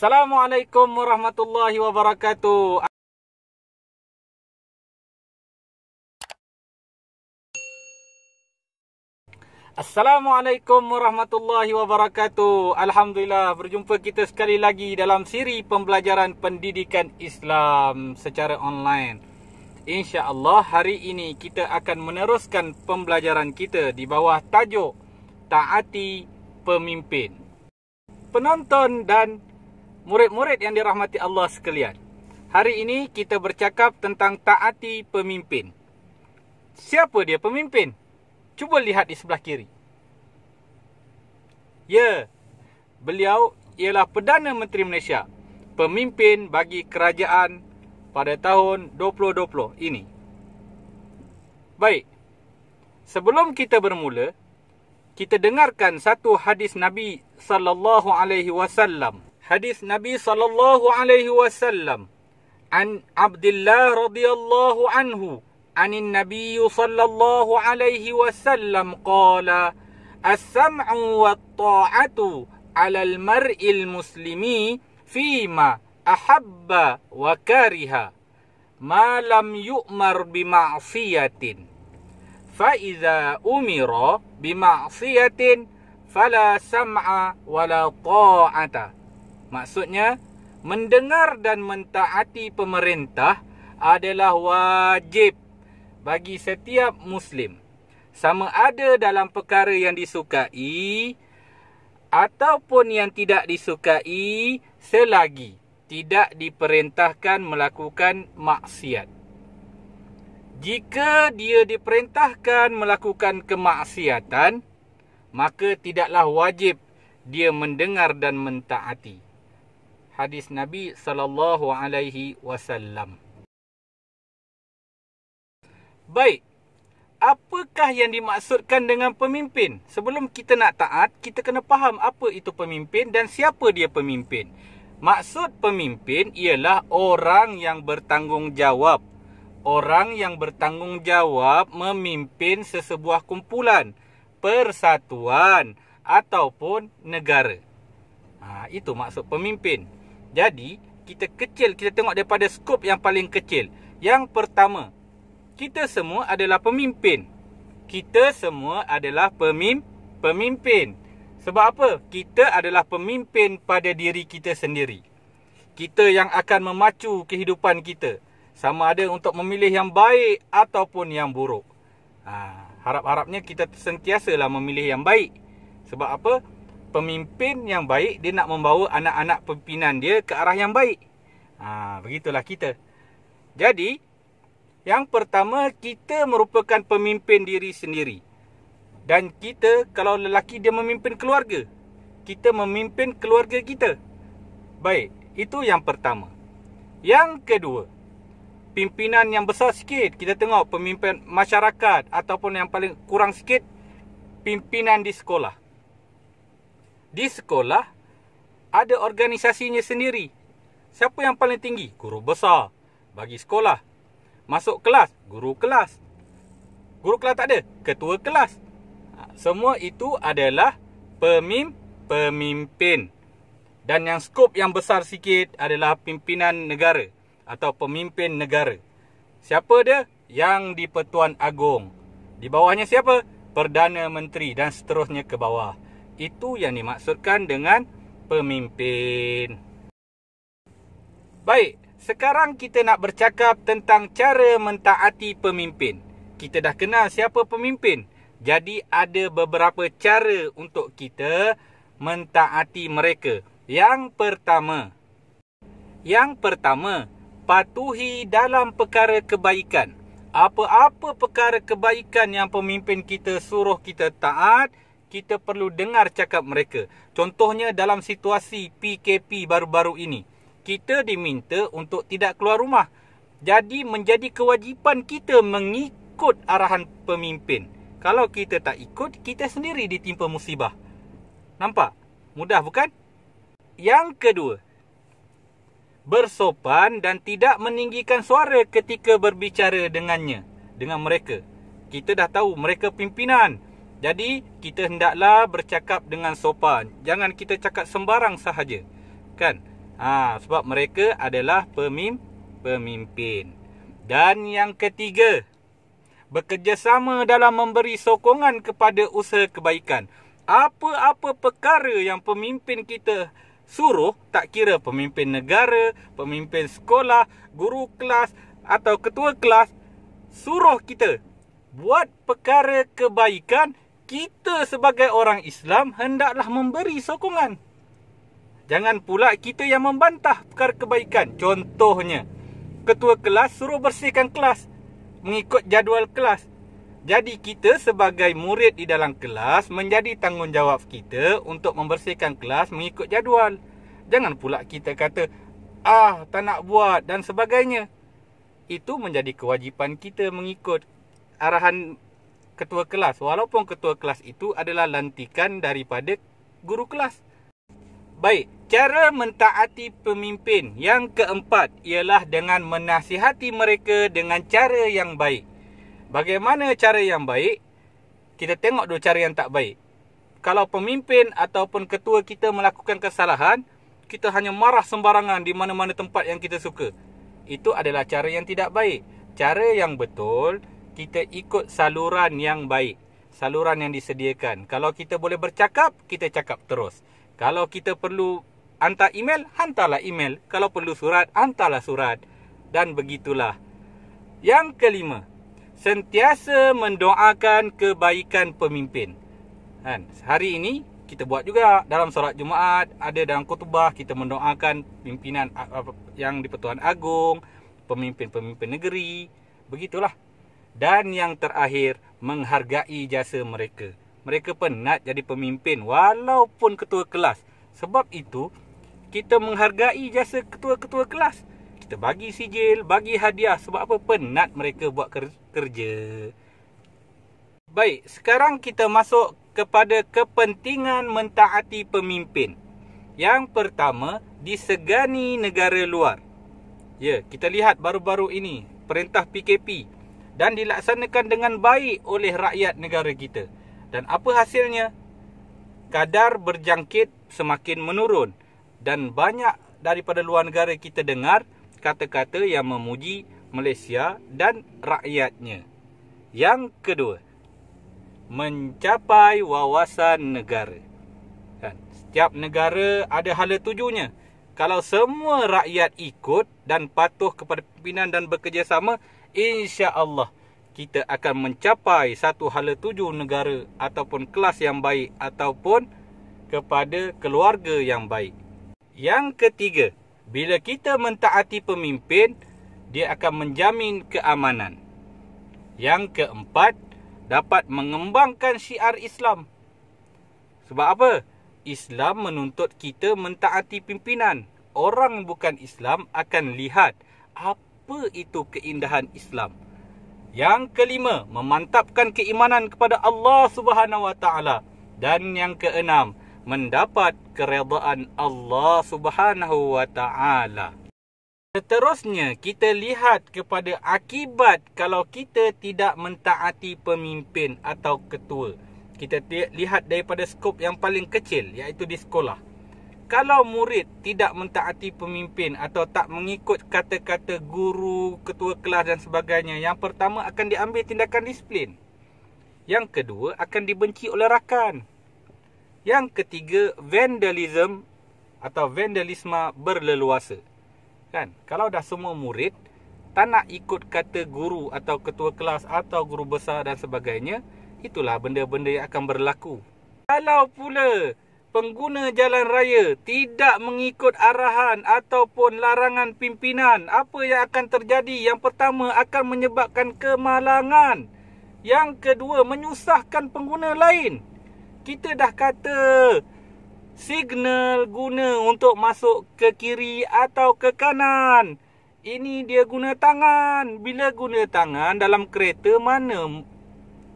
Assalamualaikum warahmatullahi wabarakatuh. Assalamualaikum warahmatullahi wabarakatuh. Alhamdulillah, berjumpa kita sekali lagi dalam siri pembelajaran pendidikan Islam secara online. InsyaAllah hari ini kita akan meneruskan pembelajaran kita di bawah tajuk Taati Pemimpin. Penonton dan murid-murid yang dirahmati Allah sekalian, hari ini kita bercakap tentang taati pemimpin. Siapa dia pemimpin? Cuba lihat di sebelah kiri. Ya, beliau ialah Perdana Menteri Malaysia, pemimpin bagi kerajaan pada tahun 2020 ini. Baik, sebelum kita bermula, kita dengarkan satu hadis Nabi sallallahu alaihi wasallam. Hadis Nabi sallallahu alaihi wasallam an Abdullah radhiyallahu anhu anin Nabi sallallahu alaihi wasallam qala as-sam'u wat-ta'atu 'alal mar'il muslimi fima ahabba wa kariha ma lam yu'mar bima'siyatin fa idza umira bima'siyatin fala sam'a wala ta'ata. Maksudnya, mendengar dan mentaati pemerintah adalah wajib bagi setiap Muslim, sama ada dalam perkara yang disukai ataupun yang tidak disukai, selagi tidak diperintahkan melakukan maksiat. Jika dia diperintahkan melakukan kemaksiatan, maka tidaklah wajib dia mendengar dan mentaati. Hadis Nabi sallallahu alaihi wasallam. Baik, apakah yang dimaksudkan dengan pemimpin? Sebelum kita nak taat, kita kena faham apa itu pemimpin dan siapa dia pemimpin. Maksud pemimpin ialah orang yang bertanggungjawab. Orang yang bertanggungjawab memimpin sesebuah kumpulan, persatuan ataupun negara. Itu maksud pemimpin. Jadi, kita tengok daripada skop yang paling kecil. Yang pertama, kita semua adalah pemimpin. Kita semua adalah pemimpin. Sebab apa? Kita adalah pemimpin pada diri kita sendiri. Kita yang akan memacu kehidupan kita, sama ada untuk memilih yang baik ataupun yang buruk. Harap-harapnya kita sentiasalah memilih yang baik. Sebab apa? Pemimpin yang baik, dia nak membawa anak-anak pimpinan dia ke arah yang baik. Begitulah kita. Jadi, yang pertama, kita merupakan pemimpin diri sendiri. Dan kita, kalau lelaki, dia memimpin keluarga. Kita memimpin keluarga kita. Baik, itu yang pertama. Yang kedua, pimpinan yang besar sikit, kita tengok pemimpin masyarakat ataupun yang paling kurang sikit, pimpinan di sekolah. Di sekolah, ada organisasinya sendiri. Siapa yang paling tinggi? Guru besar bagi sekolah. Masuk kelas, guru kelas. Guru kelas tak ada, ketua kelas. Semua itu adalah pemimpin. Dan yang skop yang besar sikit adalah pimpinan negara atau pemimpin negara. Siapa dia? Yang di-Pertuan Agong. Di bawahnya siapa? Perdana Menteri dan seterusnya ke bawah. Itu yang dimaksudkan dengan pemimpin. Baik, sekarang kita nak bercakap tentang cara mentaati pemimpin. Kita dah kenal siapa pemimpin. Jadi ada beberapa cara untuk kita mentaati mereka. Yang pertama, patuhi dalam perkara kebaikan. Apa-apa perkara kebaikan yang pemimpin kita suruh kita taat, kita perlu dengar cakap mereka. Contohnya dalam situasi PKP baru-baru ini, kita diminta untuk tidak keluar rumah. Jadi menjadi kewajipan kita mengikut arahan pemimpin. Kalau kita tak ikut, kita sendiri ditimpa musibah. Nampak? Mudah bukan? Yang kedua, bersopan dan tidak meninggikan suara ketika berbicara dengan mereka. Kita dah tahu mereka pimpinan. Jadi, kita hendaklah bercakap dengan sopan. Jangan kita cakap sembarang sahaja. Kan? Sebab mereka adalah pemimpin. Dan yang ketiga, bekerjasama dalam memberi sokongan kepada usaha kebaikan. Apa-apa perkara yang pemimpin kita suruh, tak kira pemimpin negara, pemimpin sekolah, guru kelas atau ketua kelas, suruh kita buat perkara kebaikan, kita sebagai orang Islam hendaklah memberi sokongan. Jangan pula kita yang membantah perkara kebaikan. Contohnya, ketua kelas suruh bersihkan kelas mengikut jadual kelas. Jadi kita sebagai murid di dalam kelas, menjadi tanggungjawab kita untuk membersihkan kelas mengikut jadual. Jangan pula kita kata, tak nak buat dan sebagainya. Itu menjadi kewajipan kita mengikut arahan ketua kelas. Walaupun ketua kelas itu adalah lantikan daripada guru kelas. Baik, cara mentaati pemimpin yang keempat ialah dengan menasihati mereka dengan cara yang baik. Bagaimana cara yang baik? Kita tengok dulu cara yang tak baik. Kalau pemimpin ataupun ketua kita melakukan kesalahan, kita hanya marah sembarangan di mana-mana tempat yang kita suka. Itu adalah cara yang tidak baik. Cara yang betul, kita ikut saluran yang baik. Saluran yang disediakan. Kalau kita boleh bercakap, kita cakap terus. Kalau kita perlu hantar email, hantarlah email. Kalau perlu surat, hantarlah surat. Dan begitulah. Yang kelima, sentiasa mendoakan kebaikan pemimpin. Hari ini kita buat juga dalam solat Jumaat, ada dalam khutbah kita mendoakan pimpinan yang di Pertuan Agong, pemimpin-pemimpin negeri, begitulah. Dan yang terakhir, menghargai jasa mereka. Mereka penat jadi pemimpin walaupun ketua kelas. Sebab itu, kita menghargai jasa ketua-ketua kelas. Kita bagi sijil, bagi hadiah. Sebab apa? Penat mereka buat kerja. Baik, sekarang kita masuk kepada kepentingan mentaati pemimpin. Yang pertama, disegani negara luar. Ya, kita lihat baru-baru ini perintah PKP dan dilaksanakan dengan baik oleh rakyat negara kita. Dan apa hasilnya? Kadar berjangkit semakin menurun. Dan banyak daripada luar negara kita dengar kata-kata yang memuji Malaysia dan rakyatnya. Yang kedua, mencapai wawasan negara. Setiap negara ada hala tujunya. Kalau semua rakyat ikut dan patuh kepada pimpinan dan bekerjasama, insya-Allah kita akan mencapai satu hala tuju negara ataupun kelas yang baik ataupun kepada keluarga yang baik. Yang ketiga, bila kita mentaati pemimpin, dia akan menjamin keamanan. Yang keempat, dapat mengembangkan syiar Islam. Sebab apa? Islam menuntut kita mentaati pimpinan. Orang bukan Islam akan lihat apa itu keindahan Islam. Yang kelima, memantapkan keimanan kepada Allah Subhanahu Wa Taala. Dan yang keenam, mendapat keredaan Allah Subhanahu Wa Taala. Seterusnya, kita lihat kepada akibat kalau kita tidak mentaati pemimpin atau ketua. Kita lihat daripada skop yang paling kecil, iaitu di sekolah. Kalau murid tidak mentaati pemimpin atau tak mengikut kata-kata guru, ketua kelas dan sebagainya, yang pertama akan diambil tindakan disiplin. Yang kedua, akan dibenci oleh rakan. Yang ketiga, vandalisme berleluasa. Kalau dah semua murid tak nak ikut kata guru atau ketua kelas atau guru besar dan sebagainya, itulah benda-benda yang akan berlaku. Kalau pula pengguna jalan raya tidak mengikut arahan ataupun larangan pimpinan, apa yang akan terjadi? Yang pertama, akan menyebabkan kemalangan. Yang kedua, menyusahkan pengguna lain. Kita dah kata signal guna untuk masuk ke kiri atau ke kanan. Ini dia guna tangan. Bila guna tangan dalam kereta, mana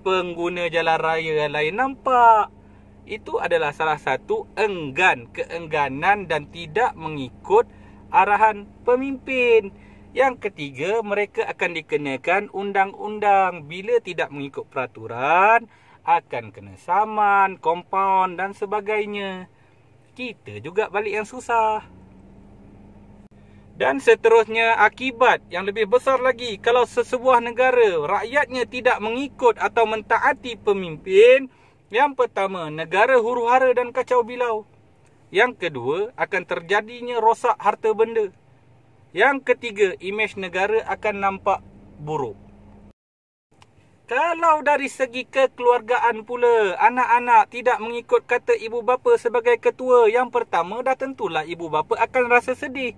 pengguna jalan raya yang lain nampak? Itu adalah salah satu keengganan dan tidak mengikut arahan pemimpin. Yang ketiga, mereka akan dikenakan undang-undang. Bila tidak mengikut peraturan, akan kena saman, kompaun dan sebagainya. Kita juga balik yang susah. Dan seterusnya, akibat yang lebih besar lagi, kalau sesebuah negara rakyatnya tidak mengikut atau mentaati pemimpin, yang pertama, negara huru-hara dan kacau bilau. Yang kedua, akan terjadinya rosak harta benda. Yang ketiga, imej negara akan nampak buruk. Kalau dari segi kekeluargaan pula, anak-anak tidak mengikut kata ibu bapa sebagai ketua, yang pertama dah tentulah ibu bapa akan rasa sedih.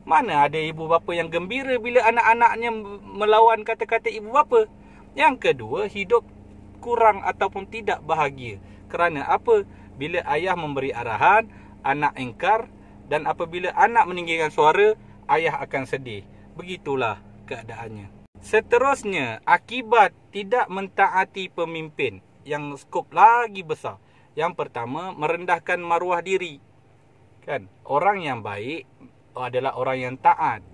Mana ada ibu bapa yang gembira bila anak-anaknya melawan kata-kata ibu bapa? Yang kedua, hidup kurang ataupun tidak bahagia. Kerana apa? Bila ayah memberi arahan, anak engkar, dan apabila anak meninggikan suara, ayah akan sedih. Begitulah keadaannya. Seterusnya, akibat tidak mentaati pemimpin yang skop lagi besar. Yang pertama, merendahkan maruah diri. Kan? Orang yang baik adalah orang yang taat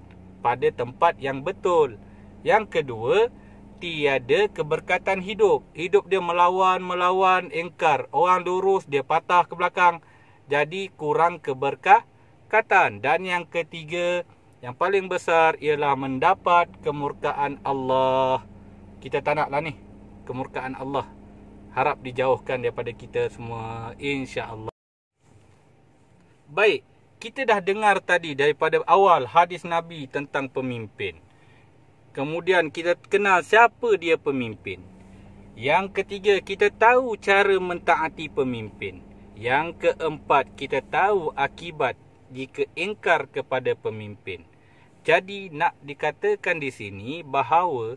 pada tempat yang betul. Yang kedua, tiada keberkatan hidup. Hidup dia melawan, engkar. Orang lurus, dia patah ke belakang. Jadi kurang keberkatan. Dan yang ketiga, yang paling besar ialah mendapat kemurkaan Allah. Kita tak naklah ni kemurkaan Allah. Harap dijauhkan daripada kita semua, insya-Allah. Baik, kita dah dengar tadi daripada awal hadis Nabi tentang pemimpin. Kemudian kita kenal siapa dia pemimpin. Yang ketiga, kita tahu cara mentaati pemimpin. Yang keempat, kita tahu akibat jika ingkar kepada pemimpin. Jadi nak dikatakan di sini bahawa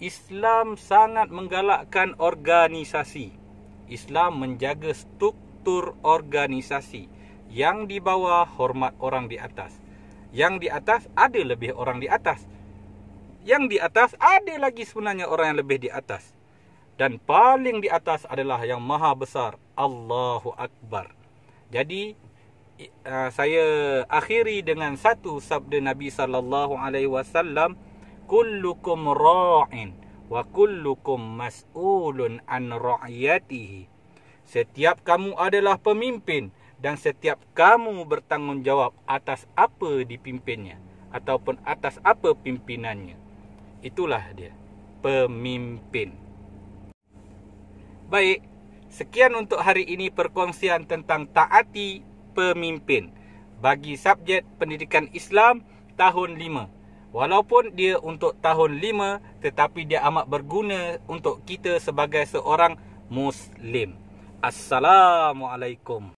Islam sangat menggalakkan organisasi. Islam menjaga struktur organisasi. Yang di bawah hormat orang di atas. Yang di atas ada lebih orang di atas. Yang di atas ada lagi sebenarnya orang yang lebih di atas. Dan paling di atas adalah yang maha besar, Allahu Akbar. Jadi saya akhiri dengan satu sabda Nabi SAW, kullukum ra'in wa kullukum mas'ulun an ra'iyatihi. Setiap kamu adalah pemimpin dan setiap kamu bertanggungjawab atas apa dipimpinnya ataupun atas apa pimpinannya. Itulah dia, pemimpin. Baik, sekian untuk hari ini perkongsian tentang taati pemimpin bagi subjek pendidikan Islam tahun 5. Walaupun dia untuk tahun 5, tetapi dia amat berguna untuk kita sebagai seorang Muslim. Assalamualaikum.